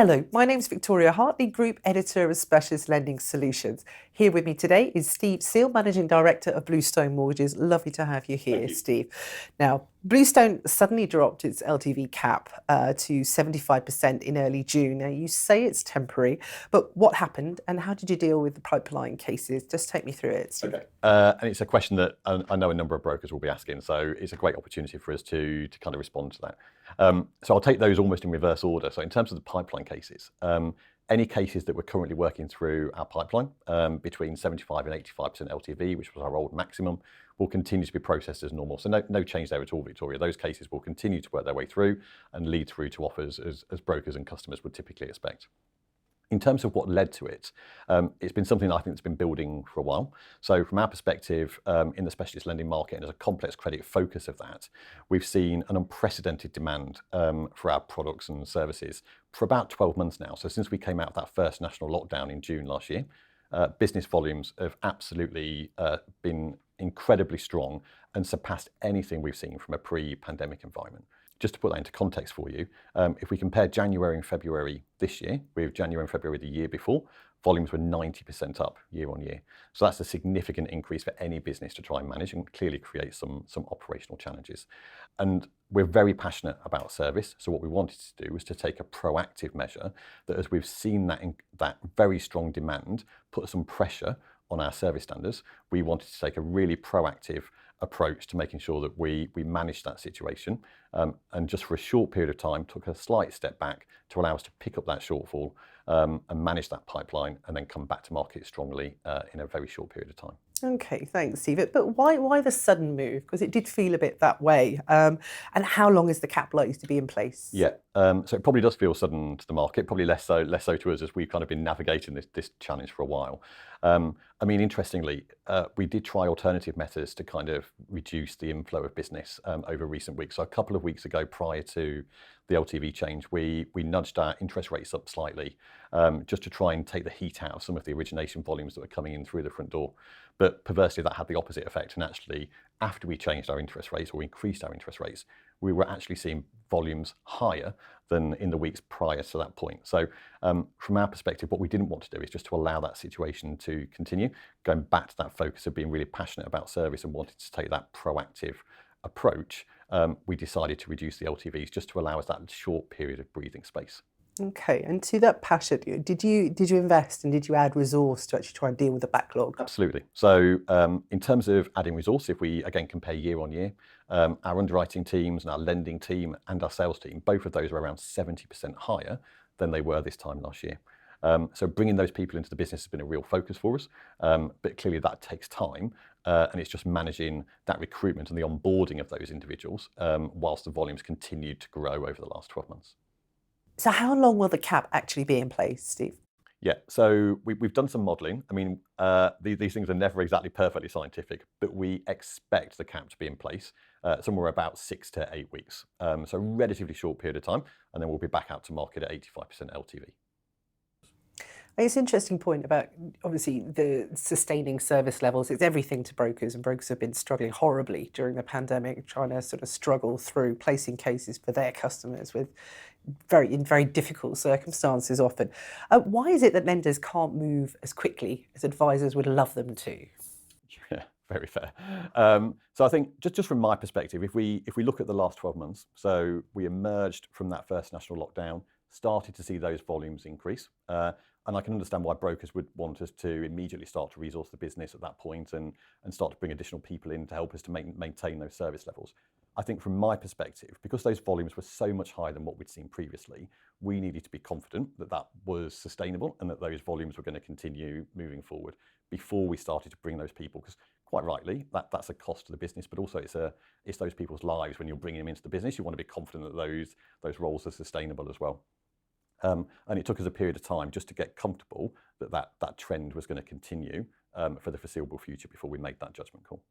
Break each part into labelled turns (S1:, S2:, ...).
S1: Hello, my name's Victoria Hartley, Group Editor of Specialist Lending Solutions. Here with me today is Steve Seal, Managing Director of Bluestone Mortgages. Lovely to have you here, Steve. Now, Bluestone suddenly dropped its LTV cap to 75% in early June. Now, you say it's temporary, but what happened and how did you deal with the pipeline cases? Just take me through it, Steve.
S2: Okay. And it's a question that I know a number of brokers will be asking, so it's a great opportunity for us to kind of respond to that. So I'll take those almost in reverse order. So in terms of the pipeline cases, any cases that we're currently working through our pipeline between 75 and 85% LTV, which was our old maximum, will continue to be processed as normal. So no change there at all, Victoria. Those cases will continue to work their way through and lead through to offers as brokers and customers would typically expect. In terms of what led to it, it's been something I think that's been building for a while. So from our perspective, in the specialist lending market and as a complex credit focus of that, we've seen an unprecedented demand for our products and services for about 12 months now. So since we came out of that first national lockdown in June last year, business volumes have absolutely been incredibly strong and surpassed anything we've seen from a pre-pandemic environment. Just to put that into context for you, if we compare January and February this year with January and February the year before, volumes were 90% up year on year. So that's a significant increase for any business to try and manage and clearly create some operational challenges. And we're very passionate about service. So what we wanted to do was to take a proactive measure that as we've seen that very strong demand put some pressure on our service standards, we wanted to take a really proactive approach to making sure that we managed that situation and just for a short period of time took a slight step back to allow us to pick up that shortfall and manage that pipeline and then come back to market strongly in a very short period of time.
S1: Okay, thanks, Steve. But why the sudden move? Because it did feel a bit that way. And how long is the cap likely to be in place?
S2: Yeah, so it probably does feel sudden to the market, probably less so to us as we've kind of been navigating this challenge for a while. I mean, interestingly, we did try alternative methods to kind of reduce the inflow of business over recent weeks. So a couple of weeks ago, prior to the LTV change, we nudged our interest rates up slightly just to try and take the heat out of some of the origination volumes that were coming in through the front door. But perversely, that had the opposite effect. And actually, after we changed our interest rates or increased our interest rates, we were actually seeing volumes higher than in the weeks prior to that point. So from our perspective, what we didn't want to do is just to allow that situation to continue, going back to that focus of being really passionate about service and wanted to take that proactive approach. We decided to reduce the LTVs just to allow us that short period of breathing space.
S1: Okay, and to that passion, did you invest and did you add resource to actually try and deal with the backlog?
S2: Absolutely. So in terms of adding resource, if we again compare year on year, our underwriting teams and our lending team and our sales team, both of those are around 70% higher than they were this time last year. So bringing those people into the business has been a real focus for us, but clearly that takes time and it's just managing that recruitment and the onboarding of those individuals whilst the volumes continued to grow over the last 12 months.
S1: So how long will the cap actually be in place, Steve?
S2: Yeah, so we've done some modelling. I mean, these things are never exactly perfectly scientific, but we expect the cap to be in place somewhere about 6 to 8 weeks. So a relatively short period of time, and then we'll be back out to market at 85% LTV.
S1: It's an interesting point about, obviously, the sustaining service levels. It's everything to brokers, and brokers have been struggling horribly during the pandemic, trying to sort of struggle through placing cases for their customers in very difficult circumstances often. Why is it that lenders can't move as quickly as advisors would love them to?
S2: Yeah, very fair. So I think just from my perspective, if we look at the last 12 months, so we emerged from that first national lockdown, started to see those volumes increase. And I can understand why brokers would want us to immediately start to resource the business at that point and start to bring additional people in to help us to maintain those service levels. I think from my perspective, because those volumes were so much higher than what we'd seen previously, we needed to be confident that that was sustainable and that those volumes were going to continue moving forward before we started to bring those people. Because quite rightly, that's a cost to the business, but also it's those people's lives when you're bringing them into the business. You want to be confident that those roles are sustainable as well. And it took us a period of time just to get comfortable that trend was going to continue for the foreseeable future before we made that judgment call.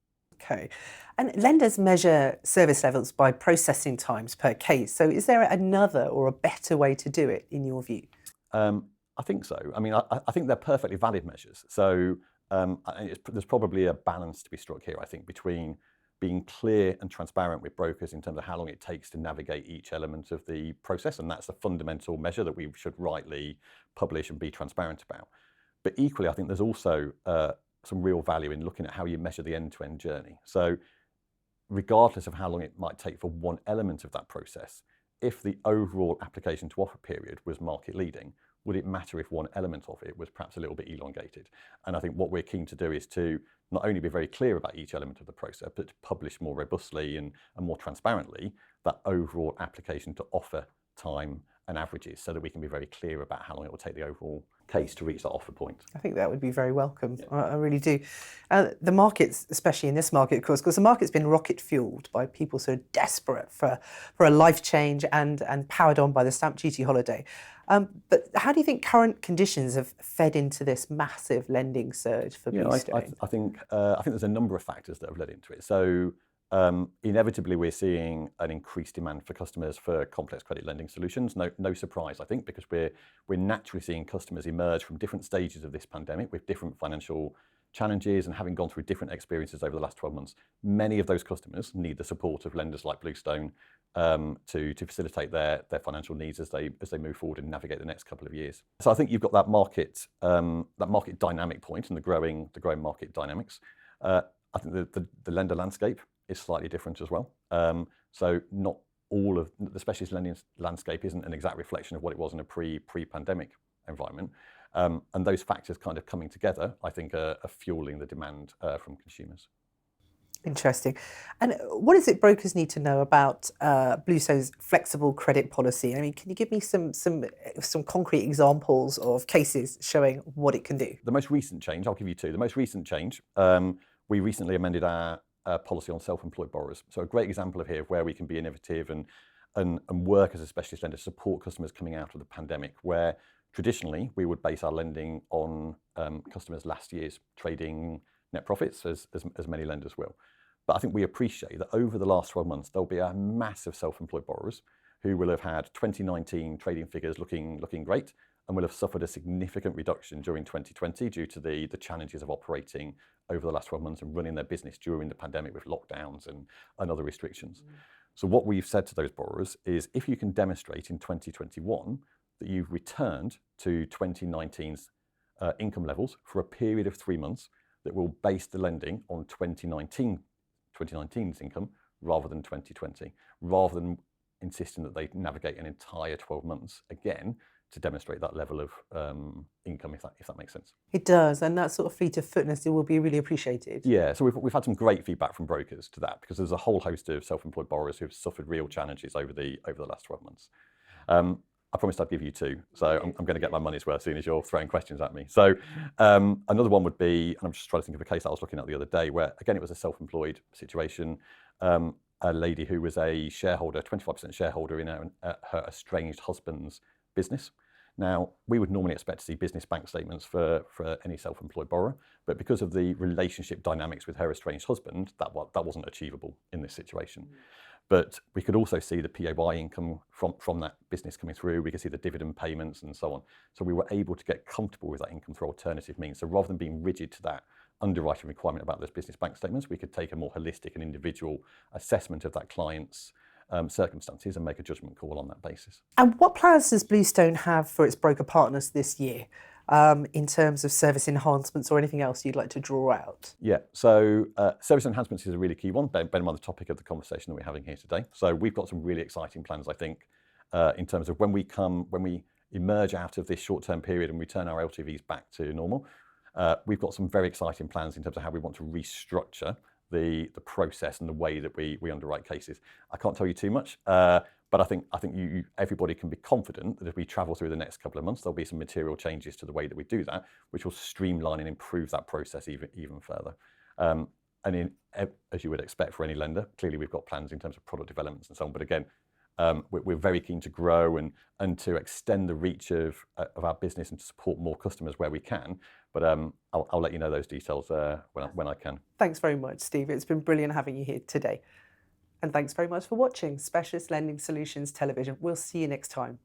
S1: Okay. And lenders measure service levels by processing times per case. So is there another or a better way to do it in your view?
S2: I think so. I mean, I think they're perfectly valid measures. So there's probably a balance to be struck here, I think, between being clear and transparent with brokers in terms of how long it takes to navigate each element of the process. And that's a fundamental measure that we should rightly publish and be transparent about. But equally, I think there's also some real value in looking at how you measure the end-to-end journey. So regardless of how long it might take for one element of that process, if the overall application to offer period was market leading, would it matter if one element of it was perhaps a little bit elongated? And I think what we're keen to do is to not only be very clear about each element of the process, but to publish more robustly and more transparently that overall application to offer time and averages, so that we can be very clear about how long it will take the overall case to reach that offer point.
S1: I think that would be very welcome. Yeah. I really do. The markets, especially in this market, of course, because the market's been rocket fueled by people sort of desperate for a life change and powered on by the stamp duty holiday. But how do you think current conditions have fed into this massive lending surge for Bluestone?
S2: I think there's a number of factors that have led into it. So inevitably, we're seeing an increased demand for customers for complex credit lending solutions. No surprise, I think, because we're naturally seeing customers emerge from different stages of this pandemic with different financial challenges and having gone through different experiences over the last 12 months. Many of those customers need the support of lenders like Bluestone to facilitate their financial needs as they move forward and navigate the next couple of years. So I think you've got that market dynamic point and the growing market dynamics. I think the lender landscape is slightly different as well. So not all of the specialist lending landscape isn't an exact reflection of what it was in a pre-pandemic environment. And those factors kind of coming together, I think, are fueling the demand from consumers.
S1: Interesting. And what is it brokers need to know about Bluestone's flexible credit policy? I mean, can you give me some concrete examples of cases showing what it can do?
S2: The most recent change, I'll give you two. The most recent change, we recently amended our policy on self-employed borrowers. So a great example of where we can be innovative and work as a specialist lender to support customers coming out of the pandemic, where traditionally we would base our lending on customers' last year's trading net profits, as many lenders will. But I think we appreciate that over the last 12 months, there'll be a massive self-employed borrowers who will have had 2019 trading figures looking great, and will have suffered a significant reduction during 2020 due to the challenges of operating over the last 12 months and running their business during the pandemic with lockdowns and other restrictions. So what we've said to those borrowers is, if you can demonstrate in 2021 that you've returned to 2019's income levels for a period of 3 months, that will base the lending on 2019's income rather than 2020, rather than insisting that they navigate an entire 12 months again to demonstrate that level of income, if that makes sense.
S1: It does, and that sort of fleet of footness, it will be really appreciated.
S2: Yeah, so we've had some great feedback from brokers to that, because there's a whole host of self-employed borrowers who've suffered real challenges over the last 12 months. I promised I'd give you two, so I'm going to get my money's worth as soon as you're throwing questions at me. So another one would be, and I'm just trying to think of a case I was looking at the other day, where again it was a self-employed situation. A lady who was a shareholder, 25% shareholder in her estranged husband's business. Now, we would normally expect to see business bank statements for any self-employed borrower, but because of the relationship dynamics with her estranged husband, that wasn't achievable in this situation. But we could also see the PAY income from that business coming through. We could see the dividend payments and so on. So we were able to get comfortable with that income through alternative means. So rather than being rigid to that underwriting requirement about those business bank statements, we could take a more holistic and individual assessment of that client's circumstances and make a judgment call on that basis.
S1: And what plans does Bluestone have for its broker partners this year in terms of service enhancements or anything else you'd like to draw out?
S2: Yeah, so service enhancements is a really key one, bear in mind the topic of the conversation that we're having here today. So we've got some really exciting plans, I think, in terms of when we emerge out of this short-term period and return our LTVs back to normal. We've got some very exciting plans in terms of how we want to restructure the process and the way that we underwrite cases. I can't tell you too much, but I think everybody can be confident that if we travel through the next couple of months, there'll be some material changes to the way that we do that, which will streamline and improve that process even further. And as you would expect for any lender, clearly we've got plans in terms of product developments and so on. But again, we're very keen to grow and to extend the reach of our business and to support more customers where we can. But I'll let you know those details when I can.
S1: Thanks very much, Steve. It's been brilliant having you here today. And thanks very much for watching Specialist Lending Solutions Television. We'll see you next time.